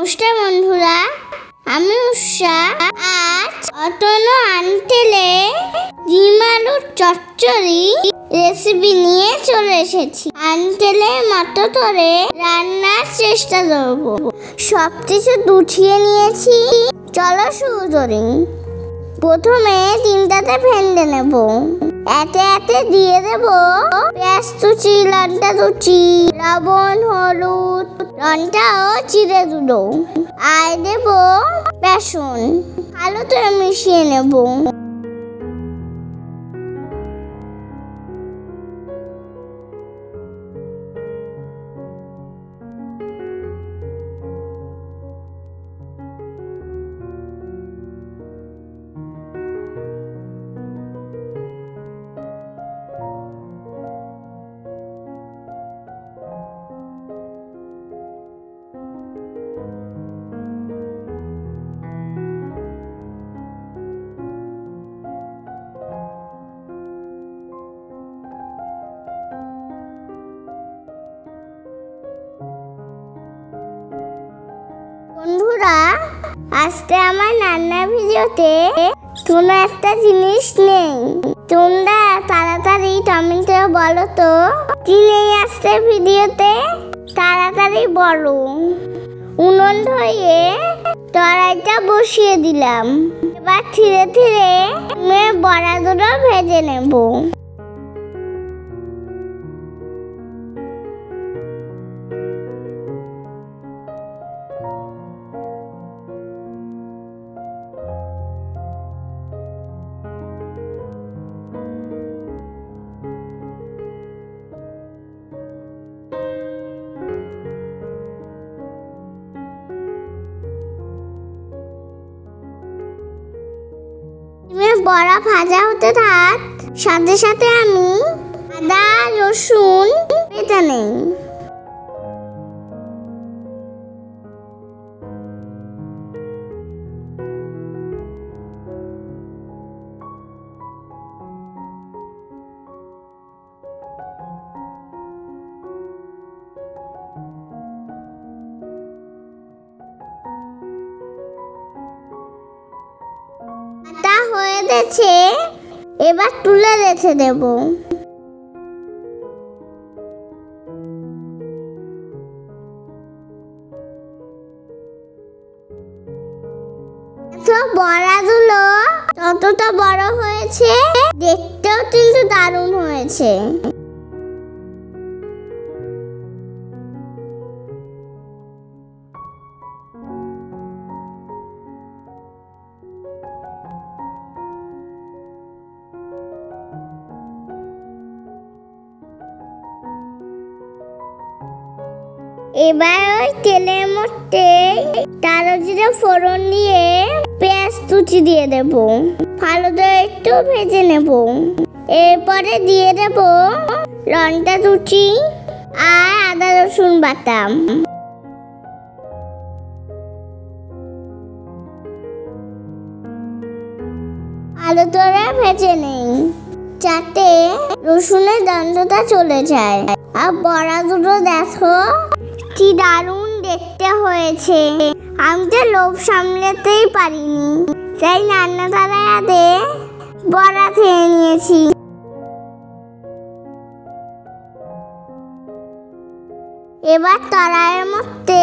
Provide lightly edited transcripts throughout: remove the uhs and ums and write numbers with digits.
নমস্কার বন্ধুরা, আমি উষা। আজ অতনু আন্টেলে ডিম আলুর চচ্চড়ি রেসিপি নিয়ে চলে এসেছি। আন্টেলের মতো করে রান্নার চেষ্টা করব। সব কিছু গুছিয়ে নিয়েছি, চলো শুরু করি। প্রথমে ডিমটাতে ভেঙে নেব। এতে এতে দিয়ে দেব পেঁয়াজ কুচি, লঙ্কা কুচি, লবণ, হলুদ, লঙ্কাও চিড়ে দেবো, আর দেব বেসন। ভালো করে মিশিয়ে নেব। বন্ধুরা, আজকে আমার রান্নার ভিডিওতে কোনো একটা জিনিস নেই। তোমরা তাড়াতাড়ি কমেন্টে বলো তো কি নেই আজকে ভিডিওতে। তাড়াতাড়ি বলো। উনুন ধরিয়ে কড়াইটা বসিয়ে দিলাম। এবার ধীরে ধীরে বড়াগুলো ভেজে নেব। বড়া ভাজা হতে থাক, সাথে সাথে আমি আদা রসুন বেটে নেই। হয়ে গেছে, এবার তুলে রেখে দেব। বড়াগুলো ততটা বড় হয়েছে, দেখতেও কিন্তু দারুণ হয়েছে। এবার ওই তেলের মধ্যে কালো জিরে ফোড়ন দিয়ে পেঁয়াজ কুচি দিয়ে দেব। ভালো করে একটু ভেজে নেব। এরপরে দিয়ে দেব লঙ্কা কুচি আর আদা রসুন বাটা। ভালো করে ভেজে নেই যাতে রসুনের গন্ধটা চলে যায়। আর বড়াগুলো দেখো কি দারুণ দেখতে হয়েছে। আমি তো লোভ সামলাতেই পারিনি, তাই রান্না তাড়াতে বড়া খেয়ে নিয়েছি। এবার কড়াইয়ের মধ্যে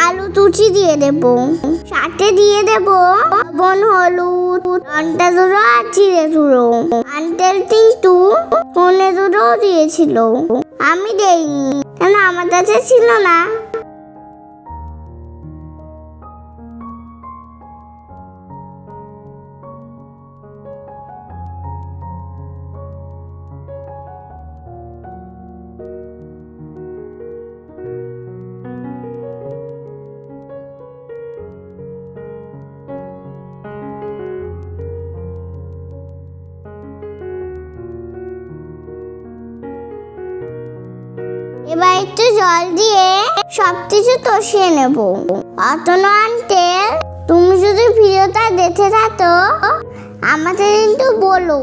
আলু কুচি দিয়ে দেব, সাথে দিয়ে দেব লবণ, হলুদ, লঙ্কা গুঁড়ো আর জিরে গুঁড়ো। আন্টেল কিন্তু ধনে গুঁড়োও দিয়েছিল, আমি দেইনি কেন আমার কাছে ছিল না। এবার একটু জল দিয়ে সবকিছু কষিয়ে নেব। অতনু আন্টেল, তুমি যদি ভিডিওটা দেখে থাকো আমাকে কিন্তু বলো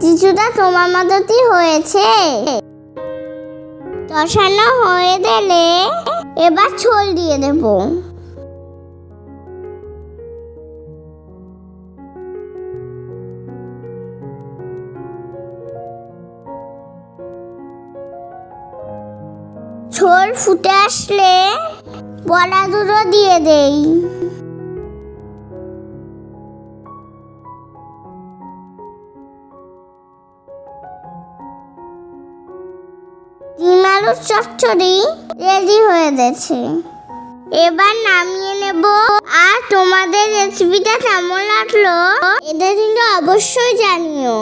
কিছুটা তোমার মতই হয়েছে। কষানো হয়ে গেলে এবার ঝোল দিয়ে দেব। ফুটে আসলে বড়া দুটো দিয়ে দেই। ডিম আলুর চচ্চড়ি রেডি হয়ে গেছে। এবার নামিয়ে নেব। আর তোমাদের রেসিপিটা কেমন লাগলো এটা কিন্তু অবশ্যই জানিও।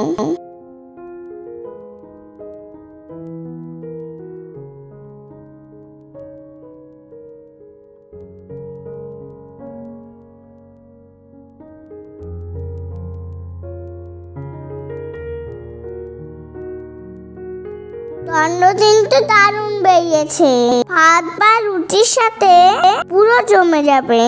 গন্ধ কিন্তু দারুণ বেরিয়েছে। ভাত বা রুটির সাথে পুরো জমে যাবে।